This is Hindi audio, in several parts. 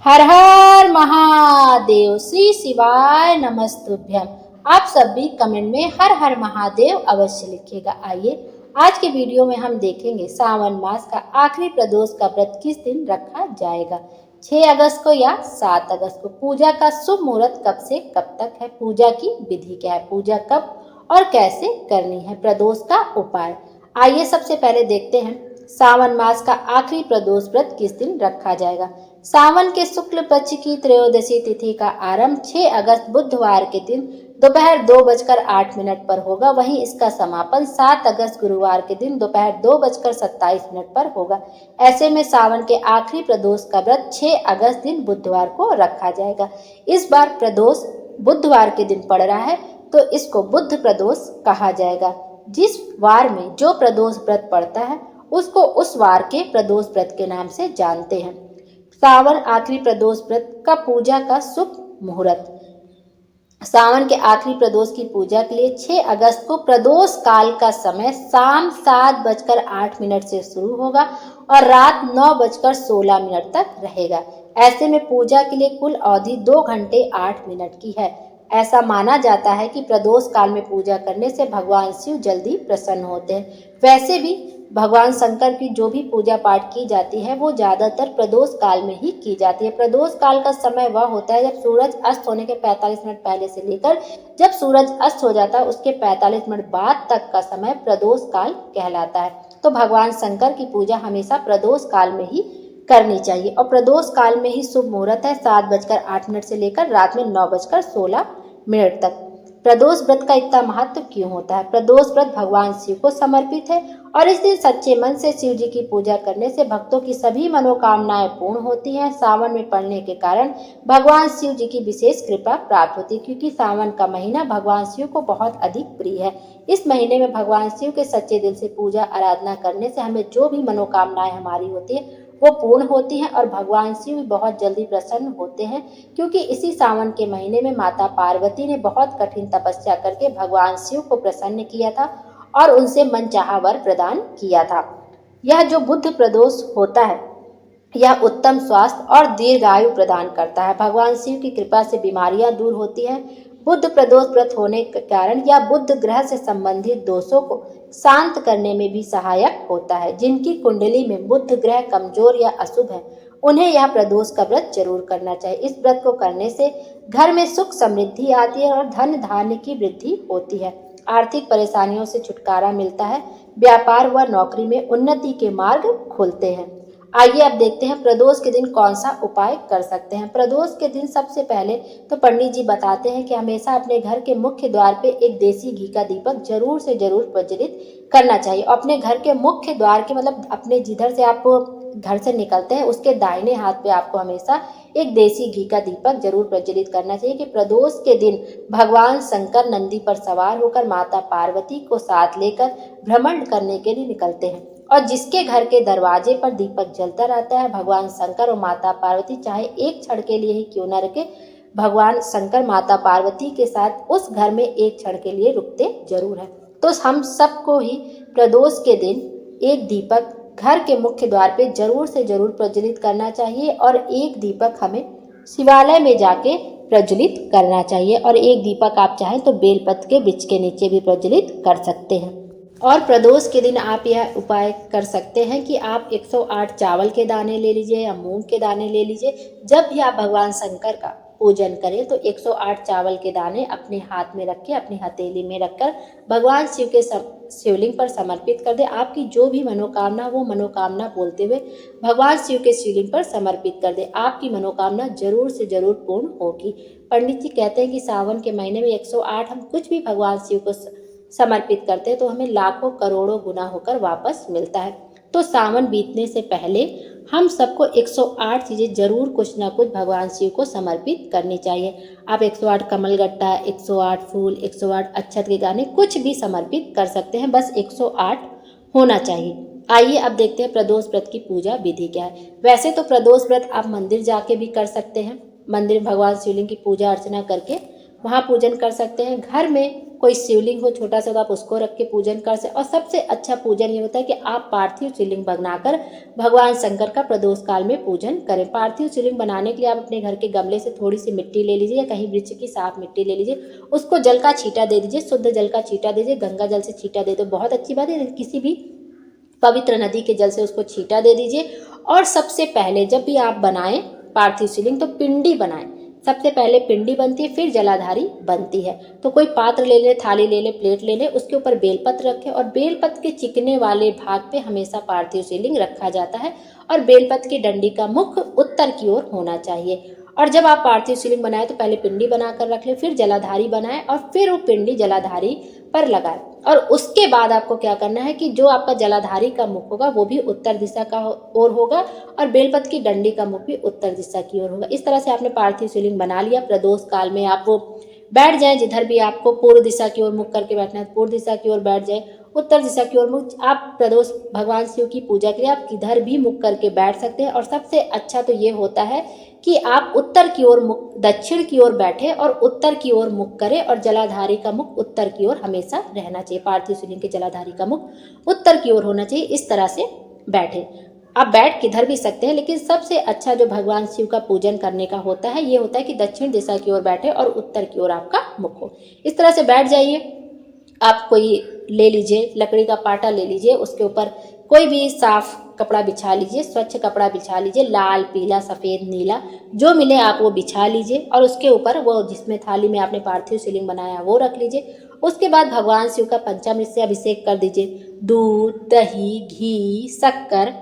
हर हर महादेव। श्री शिवाय नमस्तुभ्यम। आप सब भी कमेंट में हर हर महादेव अवश्य लिखिएगा। आइए आज के वीडियो में हम देखेंगे सावन मास का आखिरी प्रदोष का व्रत किस दिन रखा जाएगा। 6 अगस्त को या 7 अगस्त को। पूजा का शुभ मुहूर्त कब से कब तक है, पूजा की विधि क्या है, पूजा कब और कैसे करनी है, प्रदोष का उपाय। आइए सबसे पहले देखते हैं सावन मास का आखिरी प्रदोष व्रत किस दिन रखा जाएगा। सावन के शुक्ल पक्ष की त्रयोदशी तिथि का आरंभ 6 अगस्त बुधवार के दिन दोपहर 2:08 पर होगा। वहीं इसका समापन 7 अगस्त गुरुवार के दिन दोपहर 2:27 पर होगा। ऐसे में सावन के आखिरी प्रदोष का व्रत 6 अगस्त दिन बुधवार को रखा जाएगा। इस बार प्रदोष बुधवार के दिन पड़ रहा है तो इसको बुध प्रदोष कहा जाएगा। जिस वार में जो प्रदोष व्रत पड़ता है उसको उस वार के प्रदोष व्रत के नाम से जानते हैं। सावन आखिरी प्रदोष व्रत का पूजा का शुभ मुहूर्त। सावन के आखिरी प्रदोष की पूजा के लिए 6 अगस्त को प्रदोष काल का समय शाम 7:08 से शुरू होगा और रात 9:16 तक रहेगा। ऐसे में पूजा के लिए कुल अवधि 2 घंटे 8 मिनट की है। ऐसा माना जाता है कि प्रदोष काल में पूजा करने से भगवान शिव जल्दी प्रसन्न होते हैं। वैसे भी भगवान शंकर की जो भी पूजा पाठ की जाती है वो ज्यादातर प्रदोष काल में ही की जाती है। प्रदोष काल का समय वह होता है जब सूरज अस्त होने के 45 मिनट पहले से लेकर जब सूरज अस्त हो जाता है उसके 45 मिनट बाद तक का समय प्रदोष काल कहलाता है। तो भगवान शंकर की पूजा हमेशा प्रदोष काल में ही करनी चाहिए और प्रदोष काल में ही शुभ मुहूर्त है 7:08 से लेकर रात में 9:16 तक। प्रदोष व्रत का इतना महत्व क्यों होता है? प्रदोष व्रत भगवान शिव को समर्पित है और इस दिन सच्चे मन से शिव जी की पूजा करने से भक्तों की सभी मनोकामनाएं पूर्ण होती हैं। सावन में पड़ने के कारण भगवान शिव जी की विशेष कृपा प्राप्त होती है क्योंकि सावन का महीना भगवान शिव को बहुत अधिक प्रिय है। इस महीने में भगवान शिव के सच्चे दिल से पूजा आराधना करने से हमें जो भी मनोकामनाएं हमारी होती है वो पूर्ण होती हैं और भगवान शिव बहुत जल्दी प्रसन्न होते हैं क्योंकि इसी सावन के महीने में माता पार्वती ने बहुत कठिन तपस्या करके भगवान शिव को प्रसन्न किया था और उनसे मनचाहा वर प्रदान किया था। यह जो बुध प्रदोष होता है यह उत्तम स्वास्थ्य और दीर्घायु प्रदान करता है। भगवान शिव की कृपा से बीमारियां दूर होती हैं। बुध प्रदोष व्रत होने के कारण यह बुध ग्रह से संबंधित दोषों को शांत करने में भी सहायक होता है। जिनकी कुंडली में बुध ग्रह कमजोर या अशुभ है उन्हें यह प्रदोष का व्रत जरूर करना चाहिए। इस व्रत को करने से घर में सुख समृद्धि आती है और धन धान्य की वृद्धि होती है। आर्थिक परेशानियों से छुटकारा मिलता है। व्यापार व नौकरी में उन्नति के मार्ग खुलते हैं। आइए अब देखते हैं प्रदोष के दिन कौन सा उपाय कर सकते हैं। प्रदोष के दिन सबसे पहले तो पंडित जी बताते हैं कि हमेशा अपने घर के मुख्य द्वार पे एक देसी घी का दीपक जरूर से जरूर प्रज्वलित करना चाहिए। अपने घर के मुख्य द्वार के मतलब अपने जिधर से आप घर से निकलते हैं उसके दाहिने हाथ पे आपको हमेशा एक देसी घी का दीपक जरूर प्रज्वलित करना चाहिए कि प्रदोष के दिन भगवान शंकर नंदी पर सवार होकर माता पार्वती को साथ लेकर भ्रमण करने के लिए निकलते हैं और जिसके घर के दरवाजे पर दीपक जलता रहता है भगवान शंकर और माता पार्वती चाहे एक क्षण के लिए ही क्यों न रुके भगवान शंकर माता पार्वती के साथ उस घर में एक क्षण के लिए रुकते जरूर है। तो हम सबको ही प्रदोष के दिन एक दीपक घर के मुख्य द्वार पे जरूर से जरूर प्रज्वलित करना चाहिए और एक दीपक हमें शिवालय में जाके प्रज्वलित करना चाहिए और एक दीपक आप चाहें तो बेलपत्र के वृक्ष के नीचे भी प्रज्वलित कर सकते हैं। और प्रदोष के दिन आप यह उपाय कर सकते हैं कि आप 108 चावल के दाने ले लीजिए या मूंग के दाने ले लीजिए। जब भी आप भगवान शंकर का पूजन करें तो 108 चावल के दाने अपने हाथ में रख के अपनी हथेली में रखकर भगवान शिव के शिवलिंग पर समर्पित कर दे। आपकी जो भी मनोकामना वो मनोकामना बोलते हुए भगवान शिव के शिवलिंग पर समर्पित कर दे। आपकी मनोकामना जरूर से जरूर पूर्ण होगी। पंडित जी कहते हैं कि सावन के महीने में 108 हम कुछ भी भगवान शिव को समर्पित करते हैं तो हमें लाखों करोड़ों गुना होकर वापस मिलता है। तो सावन बीतने से पहले हम सबको 108 चीज़ें जरूर कुछ ना कुछ भगवान शिव को समर्पित करनी चाहिए। आप 108 कमलगट्टा, 108 फूल, 108 अक्षत के दाने कुछ भी समर्पित कर सकते हैं, बस 108 होना चाहिए। आइए अब देखते हैं प्रदोष व्रत की पूजा विधि क्या है। वैसे तो प्रदोष व्रत आप मंदिर जाके भी कर सकते हैं। मंदिर भगवान शिवलिंग की पूजा अर्चना करके वहाँ पूजन कर सकते हैं। घर में कोई शिवलिंग हो छोटा सा तो आप उसको रख के पूजन कर सकते। और सबसे अच्छा पूजन ये होता है कि आप पार्थिव शिवलिंग बनाकर भगवान शंकर का प्रदोष काल में पूजन करें। पार्थिव शिवलिंग बनाने के लिए आप अपने घर के गमले से थोड़ी सी मिट्टी ले लीजिए या कहीं वृक्ष की साफ मिट्टी ले लीजिए, उसको जल का छींटा दे दीजिए, शुद्ध जल का छींटा दीजिए। गंगा जल से छींटा दे तो बहुत अच्छी बात है, किसी भी पवित्र नदी के जल से उसको छींटा दे दीजिए। और सबसे पहले जब भी आप बनाएं पार्थिव शिवलिंग तो पिंडी बनाएं। सबसे पहले पिंडी बनती है, फिर जलाधारी बनती है। तो कोई पात्र ले ले, थाली ले ले, प्लेट ले ले, उसके ऊपर बेलपत्र रखें और बेलपत्र के चिकने वाले भाग पे हमेशा पार्थिव शिवलिंग रखा जाता है और बेलपत्र की डंडी का मुख उत्तर की ओर होना चाहिए। और जब आप पार्थिव शिवलिंग बनाए तो पहले पिंडी बनाकर रख ले, फिर जलाधारी बनाए और फिर वो पिंडी जलाधारी पर लगाए। और उसके बाद आपको क्या करना है कि जो आपका जलाधारी का मुख होगा वो भी उत्तर दिशा का ओर होगा और बेलपत्र की डंडी का मुख भी उत्तर दिशा की ओर होगा। इस तरह से आपने पार्थिव शिवलिंग बना लिया। प्रदोष काल में आप वो बैठ जाए, जिधर भी आपको पूर्व दिशा की ओर मुख करके बैठना है पूर्व दिशा की ओर बैठ जाए, उत्तर दिशा की ओर मुख। आप प्रदोष भगवान शिव की पूजा के लिए आप किधर भी मुख करके बैठ सकते हैं। और सबसे अच्छा तो ये होता है कि आप उत्तर की ओर मुख, दक्षिण की ओर बैठे और उत्तर की ओर मुख करें और जलाधारी का मुख उत्तर की ओर हमेशा रहना चाहिए। पार्थिव शिवलिंग के जलाधारी का मुख उत्तर की ओर होना चाहिए। इस तरह से बैठे। आप बैठ किधर भी सकते हैं, लेकिन सबसे अच्छा जो भगवान शिव का पूजन करने का होता है ये होता है कि दक्षिण दिशा की ओर बैठे और उत्तर की ओर आपका मुख हो। इस तरह से बैठ जाइए। आप कोई ले लीजिए, लकड़ी का पाटा ले लीजिए, उसके ऊपर कोई भी साफ कपड़ा बिछा लीजिए, स्वच्छ कपड़ा बिछा लीजिए, लाल, पीला, सफ़ेद, नीला जो मिले आप वो बिछा लीजिए। और उसके ऊपर वो जिसमें थाली में आपने पार्थिव शिवलिंग बनाया वो रख लीजिए। उसके बाद भगवान शिव का पंचामृत से अभिषेक कर दीजिए। दूध, दही, घी, शक्कर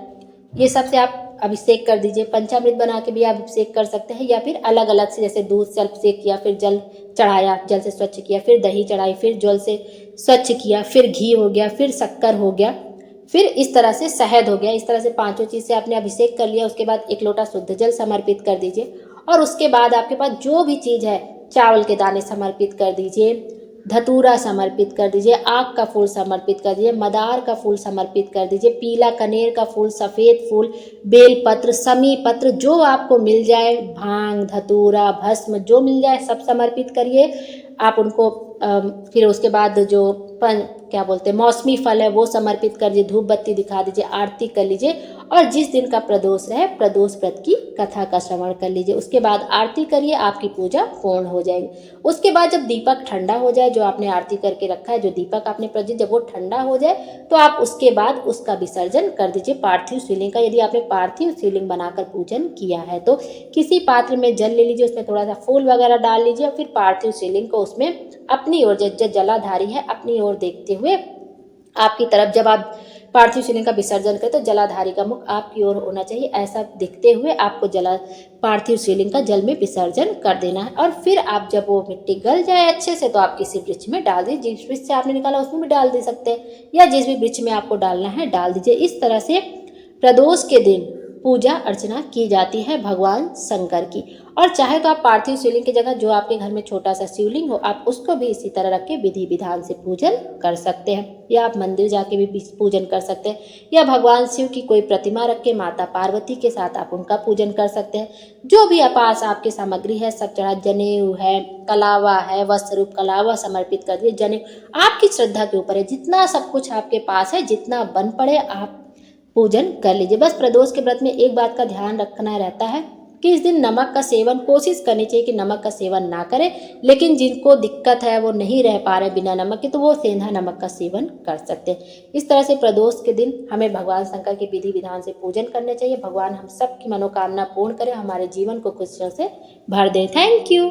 ये सब से आप अभिषेक कर दीजिए। पंचामृत बना के भी आप अभिषेक कर सकते हैं या फिर अलग अलग से, जैसे दूध से अभिषेक किया, फिर जल चढ़ाया, जल से स्वच्छ किया, फिर दही चढ़ाई, फिर जल से स्वच्छ किया, फिर घी हो गया, फिर शक्कर हो गया, फिर इस तरह से शहद हो गया। इस तरह से पांचों चीज़ से आपने अभिषेक कर लिया। उसके बाद एक लोटा शुद्ध जल समर्पित कर दीजिए। और उसके बाद आपके पास जो भी चीज़ है, चावल के दाने समर्पित कर दीजिए, धतूरा समर्पित कर दीजिए, आक का फूल समर्पित कर दीजिए, मदार का फूल समर्पित कर दीजिए, पीला कनेर का फूल, सफ़ेद फूल, बेलपत्र, समी पत्र जो आपको मिल जाए, भांग, धतूरा, भस्म जो मिल जाए सब समर्पित करिए। आप उनको फिर उसके बाद जो क्या बोलते हैं मौसमी फल है वो समर्पित कर दीजिए, धूप बत्ती दिखा दीजिए, आरती कर लीजिए। और जिस दिन का प्रदोष है प्रदोष व्रत की कथा का श्रवण कर लीजिए। उसके बाद आरती करिए, आपकी पूजा पूर्ण हो जाएगी। उसके बाद जब दीपक ठंडा हो जाए, जो आपने आरती करके रखा है, जो दीपक आपने प्रज्वलित, जब वो ठंडा हो जाए तो आप उसके बाद उसका विसर्जन कर दीजिए पार्थिव शिवलिंग का। यदि आपने पार्थिव शिवलिंग बनाकर पूजन किया है तो किसी पात्र में जल ले लीजिए, उसमें थोड़ा सा फूल वगैरह डाल लीजिए और फिर पार्थिव शिवलिंग को उसमें अपनी ओर, जो जलाधारी है अपनी ओर देखते हुए आपकी तरफ, जब आप पार्थिव शिवलिंग का विसर्जन करें तो जलाधारी का मुख आपकी ओर होना चाहिए। ऐसा दिखते हुए आपको पार्थिव शिवलिंग का जल में विसर्जन कर देना है। और फिर आप जब वो मिट्टी गल जाए अच्छे से तो आप किसी वृक्ष में डाल दीजिए। जिस वृक्ष से आपने निकाला उसमें भी डाल दे सकते हैं या जिस भी वृक्ष में आपको डालना है डाल दीजिए। इस तरह से प्रदोष के दिन पूजा अर्चना की जाती है भगवान शंकर की। और चाहे तो आप पार्थिव शिवलिंग की जगह जो आपके घर में छोटा सा शिवलिंग हो आप उसको भी इसी तरह रख के विधि विधान से पूजन कर सकते हैं, या आप मंदिर जाके भी पूजन कर सकते हैं, या भगवान शिव की कोई प्रतिमा रख के माता पार्वती के साथ आप उनका पूजन कर सकते हैं। जो भी पास आपके सामग्री है सब चढ़ा, जनेऊ है, कलावा है, वस्त्र रूप कलावा समर्पित कर दिए। जनेऊ आपकी श्रद्धा के ऊपर है, जितना सब कुछ आपके पास है, जितना बन पड़े आप पूजन कर लीजिए। बस प्रदोष के व्रत में एक बात का ध्यान रखना रहता है कि इस दिन नमक का सेवन कोशिश करनी चाहिए कि नमक का सेवन ना करें, लेकिन जिनको दिक्कत है वो नहीं रह पा रहे बिना नमक के तो वो सेंधा नमक का सेवन कर सकते हैं। इस तरह से प्रदोष के दिन हमें भगवान शंकर के विधि विधान से पूजन करने चाहिए। भगवान हम सब की मनोकामना पूर्ण करें, हमारे जीवन को खुशियों से भर दें। Thank you.